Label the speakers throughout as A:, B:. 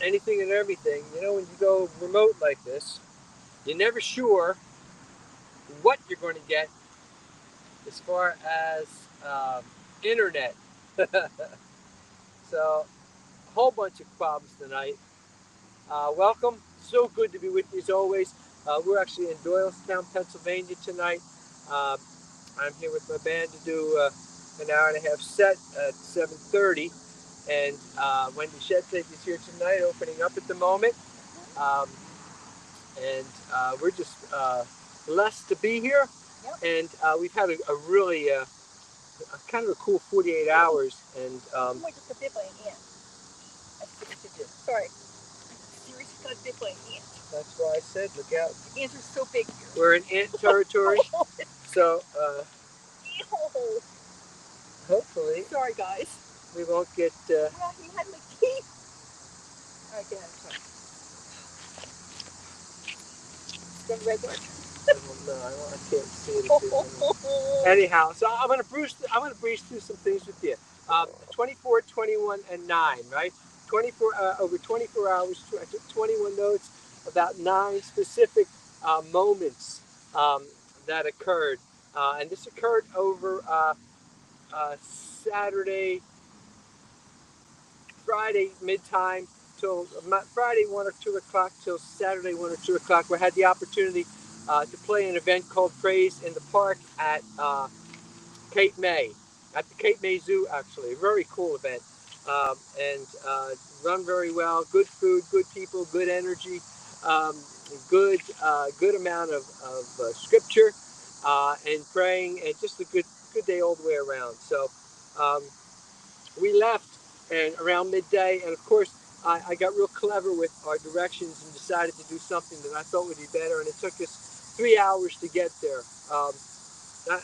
A: anything and everything. You know, when you go remote like this, you're never sure what you're going to get as far as internet. So, a whole bunch of problems tonight. Welcome. So good to be with you as always. We're actually in Doylestown, Pennsylvania tonight. Uh, I'm here with my band to do an hour and a half set at 7:30, and Wendy Shetzig is here tonight, opening up at the moment. Um, and we're just blessed to be here. Yep. And we've had a really kind of a cool 48 hours. And
B: sorry. Seriously got bit by an ant.
A: That's why I said, look out.
B: The ants are so big here.
A: We're in ant territory. So hopefully.
B: Sorry, guys.
A: We won't get.
B: Well, he had my teeth. All right, go ahead. Sorry. Stand right there.
A: No, I can't see it. Anyhow, so I'm gonna breeze through some things with you. 24, 21, and 9, right? 24 over 24 hours. I took 21 notes about 9 specific moments that occurred, and this occurred over Saturday, Friday mid-time till Friday 1 or 2 o'clock till Saturday 1 or 2 o'clock. We had the opportunity to play an event called Praise in the Park at Cape May, at the Cape May Zoo, actually. A very cool event, and run very well. Good food, good people, good energy, good amount of scripture and praying, and just a good day all the way around. So we left and around midday, and of course I got real clever with our directions and decided to do something that I thought would be better, and it took us 3 hours to get there.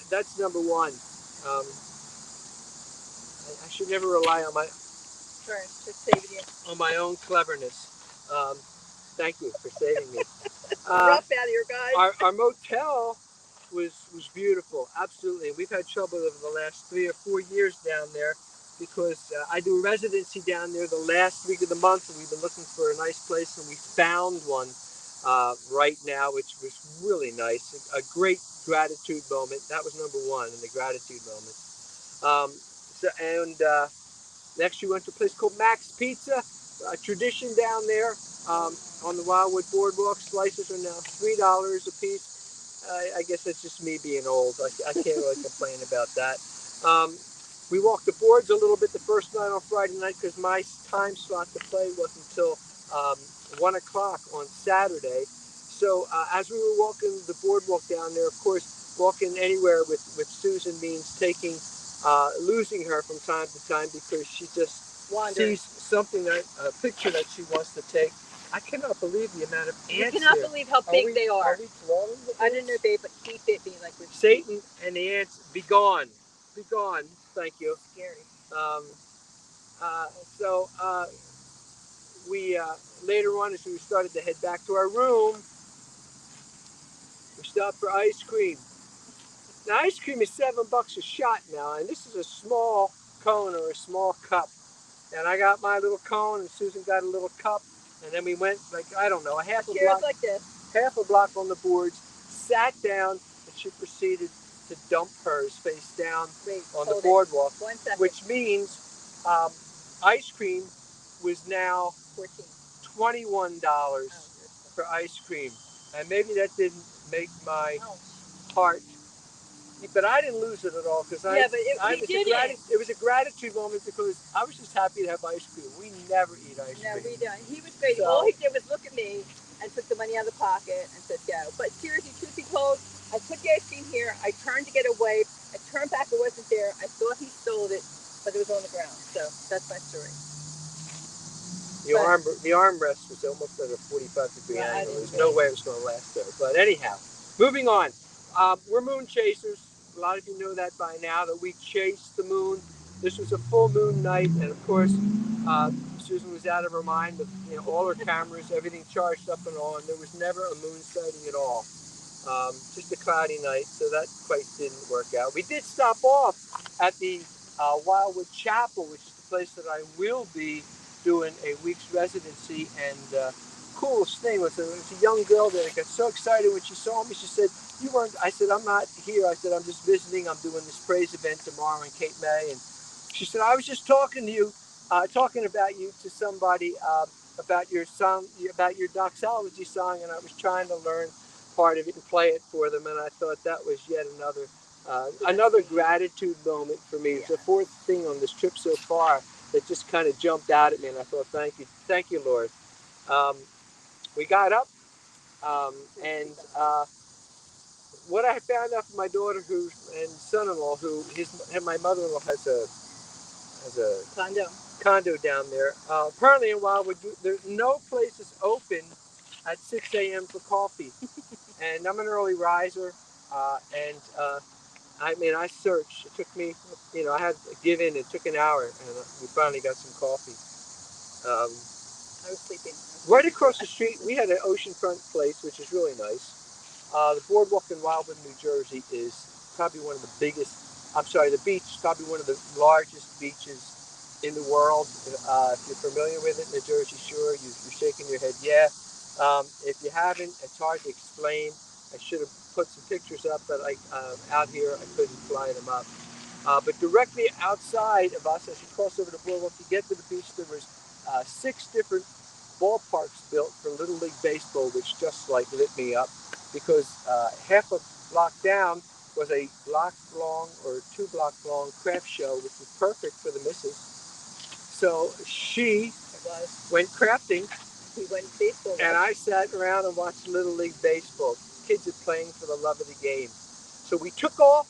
A: That's number one. I should never rely on my own cleverness. Thank you for saving me.
B: Rough out here, guys.
A: Our motel was beautiful, absolutely. We've had trouble over the last 3 or 4 years down there because I do a residency down there the last week of the month, and we've been looking for a nice place, and we found one right now, which was really nice. A great gratitude moment. That was number one in the gratitude moment. Next we went to a place called Mac's Pizza, a tradition down there on the Wildwood Boardwalk. Slices are now $3 a piece. I guess that's just me being old. I can't really complain about that. We walked the boards a little bit the first night on Friday night because my time slot to play wasn't until 1 o'clock on Saturday. So as we were walking the boardwalk down there, of course, walking anywhere with Susan means losing her from time to time because she just sees something, a picture that she wants to take. I cannot believe the amount of ants.
B: You cannot believe how big they are.
A: Are we throwing the ants?
B: I don't know, babe, but he bit me like with
A: Satan and the ants, be gone. Be gone. Thank you.
B: Scary.
A: So we later on, as we started to head back to our room, we stopped for ice cream. Now, ice cream is $7 a shot now, and this is a small cone or a small cup. And I got my little cone, and Susan got a little cup, and then we went like, I don't know, half a block on the boards, sat down, and she proceeded to dump hers face down on the boardwalk, which means ice cream was now $21 for ice cream. And maybe that didn't make my heart, but I didn't lose it at all because it was a gratitude moment because I was just happy to have ice cream. We never eat ice cream.
B: No, we don't. He was great. So, all he did was look at me and took the money out of the pocket and said go. But seriously, truth be told, I put the ice cream here. I turned to get away. I turned back. It wasn't there. I thought he stole it, but it was on the ground. So that's my story.
A: The armrest was almost at a 45-degree angle. There's no way it was going to last there. But anyhow, moving on. We're moon chasers. A lot of you know that by now, that we chase the moon. This was a full moon night, and of course, Susan was out of her mind with all her cameras, everything charged up and on. There was never a moon sighting at all. Just a cloudy night, so that quite didn't work out. We did stop off at the Wildwood Chapel, which is the place that I will be doing a week's residency, and coolest thing was there was a young girl there that got so excited when she saw me. She said, "You weren't?" I said, "I'm not here." I said, "I'm just visiting. I'm doing this praise event tomorrow in Cape May." And she said, "I was just talking to you, talking about you to somebody about your song, about your doxology song, and I was trying to learn part of it and play it for them." And I thought that was yet another gratitude moment for me. It's the fourth thing on this trip so far that just kind of jumped out at me, and I thought, thank you, Lord. Um, we got up, and what I found out from my daughter and son-in-law, my mother-in-law has a condo down there. Apparently, while there's no places open at 6 a.m. for coffee, and I'm an early riser, and I searched. It took me, I had to give in. It took an hour, and we finally got some coffee.
B: I was sleeping.
A: Right across the street, we had an oceanfront place, which is really nice. The boardwalk in Wildwood, New Jersey is probably one of the biggest, the beach is probably one of the largest beaches in the world. If you're familiar with it, the Jersey Shore, you're shaking your head, yeah. If you haven't, it's hard to explain. I should have put some pictures up, but out here, I couldn't fly them up. But directly outside of us, as you cross over the boardwalk, you get to the beach, there was 6 different ballparks built for Little League Baseball, which just lit me up, because half a block down was a block long or 2 block long craft show, which was perfect for the missus. So she went crafting.
B: We went baseball.
A: And I sat around and watched Little League Baseball. Kids are playing for the love of the game. So we took off,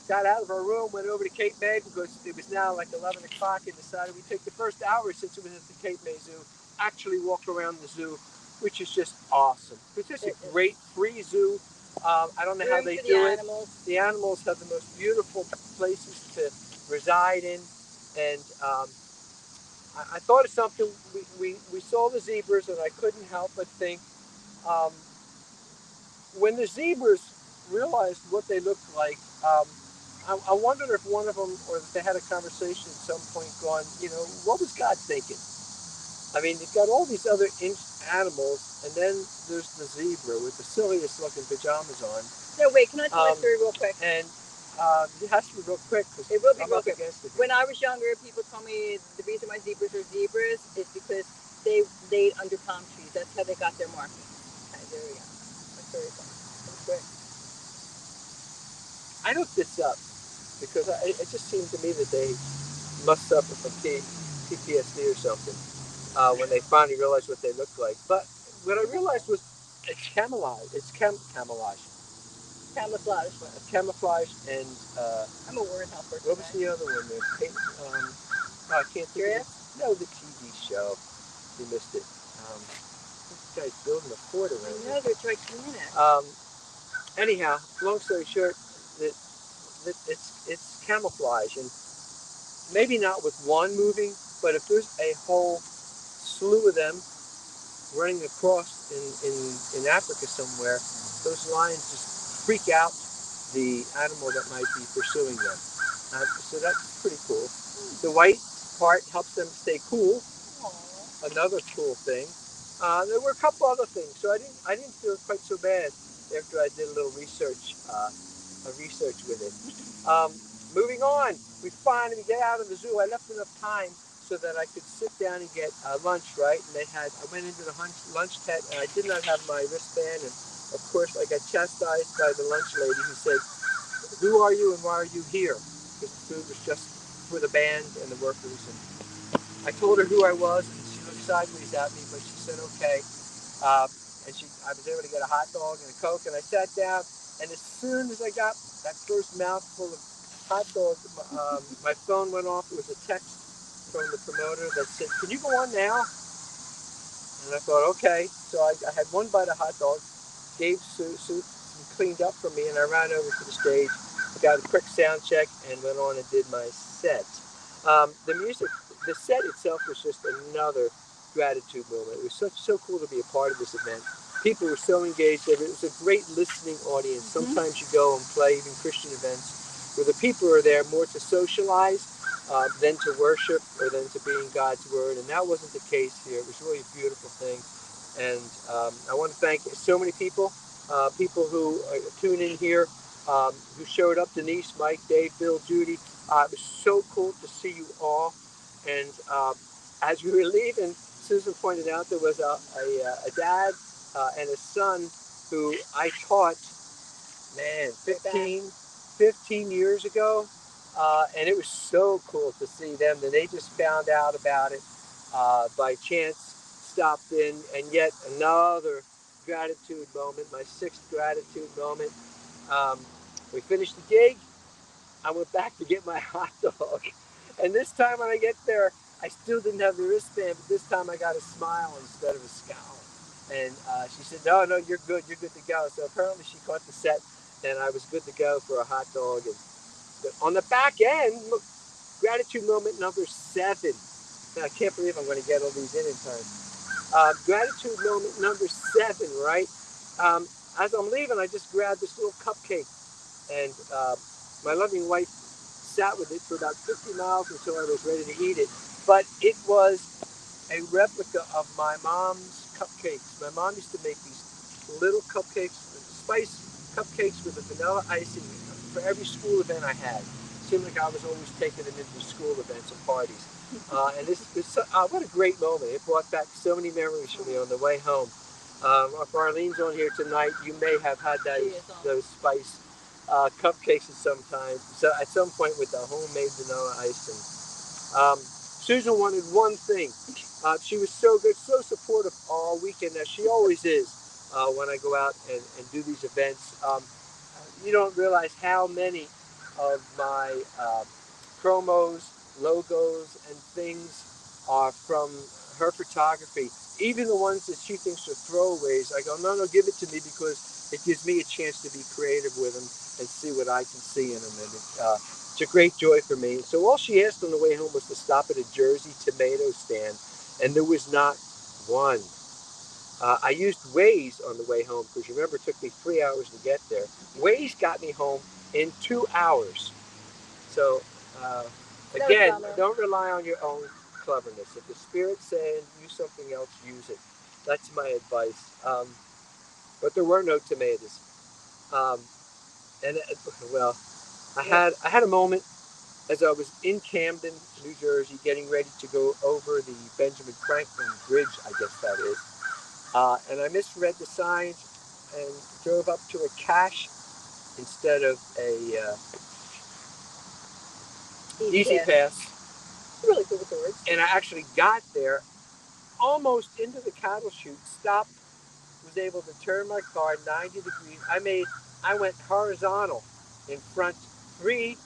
A: got out of our room, went over to Cape May because it was now 11 o'clock, and decided we'd take the first hour since it was at the Cape May Zoo, actually walk around the zoo, which is just awesome. It's just a great free zoo. I don't know how they do it. The animals have the most beautiful places to reside in, and I thought of something. We saw the zebras, and I couldn't help but think, when the zebras realized what they looked like, I wondered if one of them, or if they had a conversation at some point going, what was God thinking? I mean, you've got all these other animals, and then there's the zebra with the silliest looking pajamas on.
B: No, wait, can I tell my story real quick?
A: And it has to be real quick, because
B: it will be
A: I'm
B: real
A: up
B: quick.
A: against it.
B: When I was younger, people told me the reason why zebras are zebras is because they laid under palm trees. That's how they got their markings. Okay, there we go. That's very fun. That's great.
A: I looked this up because it just seemed to me that they must suffer from PTSD or something when they finally realized what they looked like. But what I realized was it's camouflage. It's camouflage.
B: Camouflage.
A: Camouflage and...
B: I'm a word helper.
A: What was the other one there? I can't think of it. No, the TV show. You missed it. This guy's building a fort around
B: here. I know, they're gigantic.
A: Anyhow, long story short, it's camouflage, and maybe not with one moving, but if there's a whole slew of them running across in Africa somewhere, those lions just freak out the animal that might be pursuing them. So that's pretty cool. The white part helps them stay cool. Aww. Another cool thing. There were a couple other things, so I didn't feel quite so bad after I did a little research with it. Moving on, we finally get out of the zoo. I left enough time so that I could sit down and get lunch, right? And I went into the lunch tent, and I did not have my wristband, and of course I got chastised by the lunch lady who said, "Who are you and why are you here?" Because the food was just for the band and the workers. And I told her who I was, and she looked sideways at me, but she said, okay. And I was able to get a hot dog and a Coke, and I sat down, and as soon as I got that first mouthful of hot dog, my phone went off. It was a text from the promoter that said, "Can you go on now?" And I thought, okay. So I had one bite of hot dog, gave Sue some cleaned up for me, and I ran over to the stage, got a quick sound check, and went on and did my set. The set itself was just another gratitude moment. It was so cool to be a part of this event. People were so engaged. It was a great listening audience. Sometimes you go and play even Christian events where the people are there more to socialize, than to worship or than to be in God's Word. And that wasn't the case here. It was really a beautiful thing. And I want to thank so many people, people who tune in here, who showed up: Denise, Mike, Dave, Bill, Judy. It was so cool to see you all. And as we were leaving, Susan pointed out there was a dad and a son who I taught, man, 15 years ago. And it was so cool to see them. And they just found out about it by chance, stopped in, and yet another gratitude moment, my sixth gratitude moment. Um, we finished the gig. I went back to get my hot dog. And this time when I get there, I still didn't have the wristband, but this time I got a smile instead of a scowl. And she said, no, you're good to go. So apparently she caught the set, and I was good to go for a hot dog. And on the back end, look, gratitude moment number 7. I can't believe I'm going to get all these in time. Gratitude moment number 7, right? As I'm leaving, I just grabbed this little cupcake, and my loving wife sat with it for about 50 miles until I was ready to eat it. But it was a replica of my mom's cupcakes. My mom used to make these little cupcakes, spice cupcakes with a vanilla icing for every school event I had. It seemed like I was always taking them into school events and parties. And this is what a great moment. It brought back so many memories for me on the way home. If Arlene's on here tonight, you may have had those spice cupcakes at some point with the homemade vanilla icing. Susan wanted one thing. She was so good, so supportive all weekend, as she always is when I go out and do these events. You don't realize how many of my promos, logos, and things are from her photography. Even the ones that she thinks are throwaways, I go, no, give it to me, because it gives me a chance to be creative with them and see what I can see in them. And it's a great joy for me. So all she asked on the way home was to stop at a Jersey tomato stand, and there was not one. I used Waze on the way home, because remember, it took me 3 hours to get there. Waze got me home in 2 hours. So again, don't rely on your own cleverness. If the Spirit's saying use something else, use it. That's my advice. But there were no tomatoes. Um, and well, I had a moment as I was in Camden, New Jersey, getting ready to go over the Benjamin Franklin Bridge, I guess that is. And I misread the signs and drove up to a cash instead of a Easy Pass.
B: Really good with the words.
A: And I actually got there almost into the cattle chute, stopped, was able to turn my car 90 degrees. I went horizontal in front 3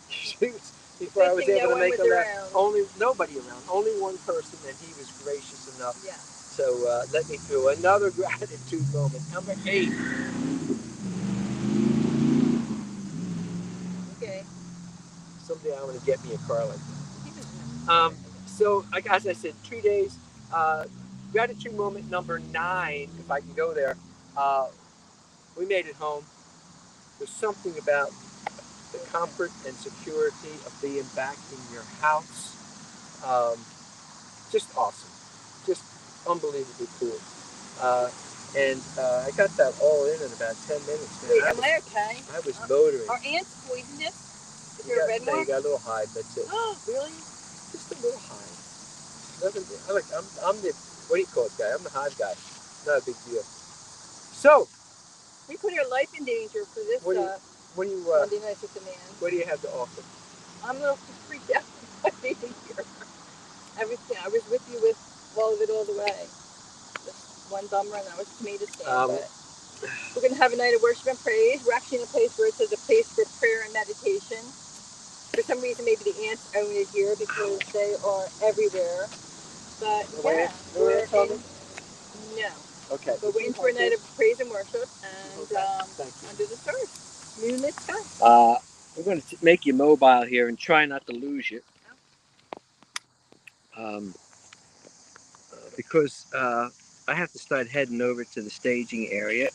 A: chutes before I was able to make a left. Nobody around, only one person, and he was gracious enough.
B: Yeah.
A: So let me through. Another gratitude moment. Number 8.
B: Okay.
A: Someday I'm going to get me a car like that. So, as I said, 2 days. Gratitude moment number 9, if I can go there. We made it home. There's something about the comfort and security of being back in your house. Just awesome. Just unbelievably cool. And I got that all in about 10 minutes. Man.
B: Wait, am I okay?
A: I was motoring.
B: Are ants poisonous? Is
A: there a red mark? You got a little hide, that's it.
B: Oh, really?
A: Just a little hide. I'm the, what do you call it, guy? I'm the hive guy. Not a big deal. So,
B: we put your life in danger for this Monday night with the man.
A: What do you have to offer?
B: I'm a little freaked out by being here. Everything. I was with you with all of it all the way. Just one bummer, and that was tomato stand. But we're going to have a night of worship and praise. We're actually in a place where it says a place for prayer and meditation. For some reason, maybe the ants own it here because they are everywhere. But we're in. No.
A: Okay.
B: But we're in for a night of praise and worship, and under the stars, moonlit sky.
A: We're going to make you mobile here and try not to lose you. Because I have to start heading over to the staging area.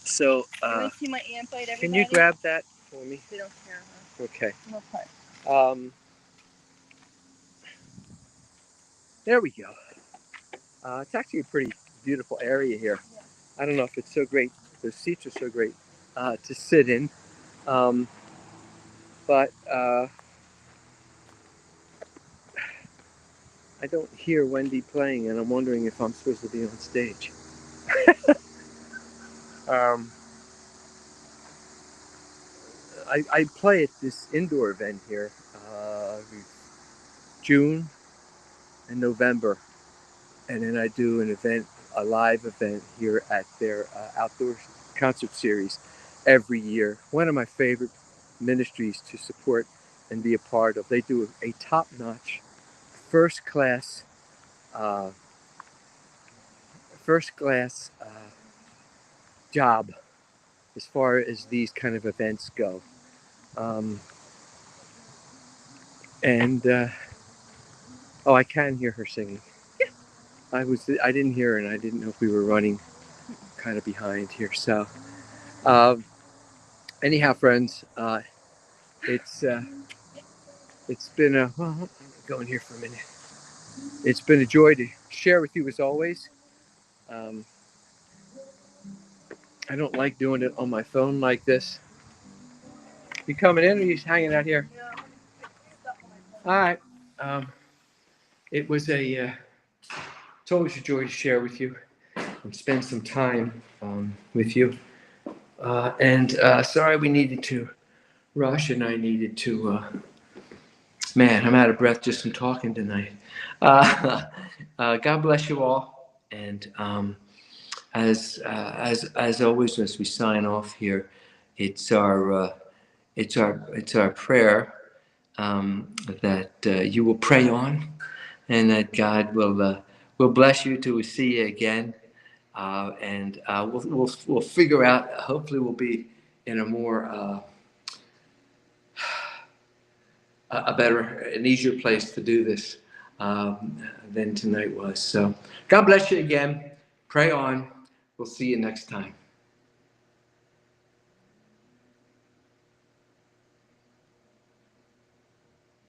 A: So,
B: you want to see my ant bite, everybody?
A: Can you grab that for me?
B: They don't care, huh?
A: Okay.
B: Okay.
A: There we go. It's actually a pretty beautiful area here. I don't know if it's so great. The seats are so great to sit in, um, but I don't hear Wendy playing, and I'm wondering if I'm supposed to be on stage. um, I play at this indoor event here June and November, and then I do an event, a live event here at their outdoor concert series every year. One of my favorite ministries to support and be a part of. They do a top-notch, first-class, uh, first-class job as far as these kind of events go. Um, and oh, I can hear her singing.
B: Yeah.
A: I didn't hear her, and I didn't know if we were running kind of behind here. So, um, anyhow, friends, it's been a well. I'm going here for a minute. It's been a joy to share with you as always. Um, I don't like doing it on my phone like this. You coming in, or you hanging out here? All right. Um, it was it's always a joy to share with you and spend some time with you. And sorry we needed to rush, and I needed to. Man, I'm out of breath just from talking tonight. God bless you all, and as always, as we sign off here, it's our prayer that you will pray on, and that God will bless you till we see you again, and we'll figure out. Hopefully, we'll be in a more a better, an easier place to do this than tonight was. So, God bless you again. Pray on. We'll see you next time.